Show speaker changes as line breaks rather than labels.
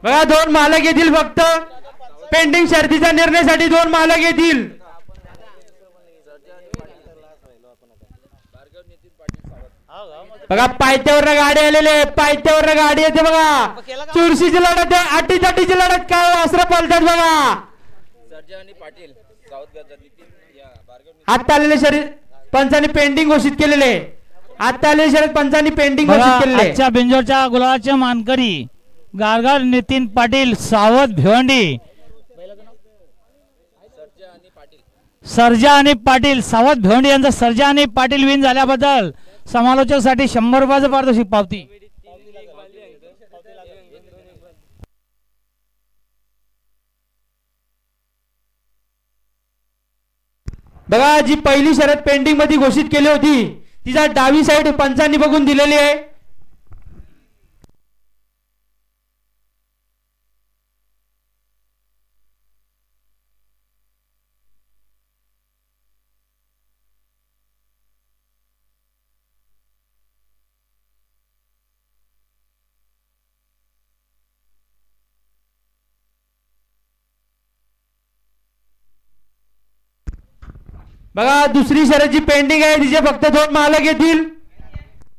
बघा 2 मालक येतील फक्त पेंडिंग शर्तीच्या निर्णयासाठी 2 मालक येतील. बघा पायथ्यावर गाडी आलेली आहे, पायथ्यावर गाडी येते बघा. चुरशीची लढत आहे, अटीतटीची लढत काय वासरं पळतात बघा. आता आलेले शर्यत पंचांनी पेंडिंग घोषित केलेले, आता आलेले शर्यत पंचांनी पेंडिंग घोषित केलेले.
आजच्या बिंजोरच्या गुलाबाचे मानकरी गारगार नितीन पाटील सावध भिवंडी, सर्जा आणि पाटील सावध भिवंडी यांचा सर्जा आणि पाटील विन झाल्याबद्दल समालोचकासाठी 100 रुपयाचं पारितोषिक पावती.
बघा जी पहिली शर्यत पेंडिंग मध्ये घोषित केली होती तिचा डावी साइड पंचांनी बघून दिलेली आहे. बघा दुसरी शर्यत जी पेंडिंग आहे तिचे फक्त 2 मालक येतील.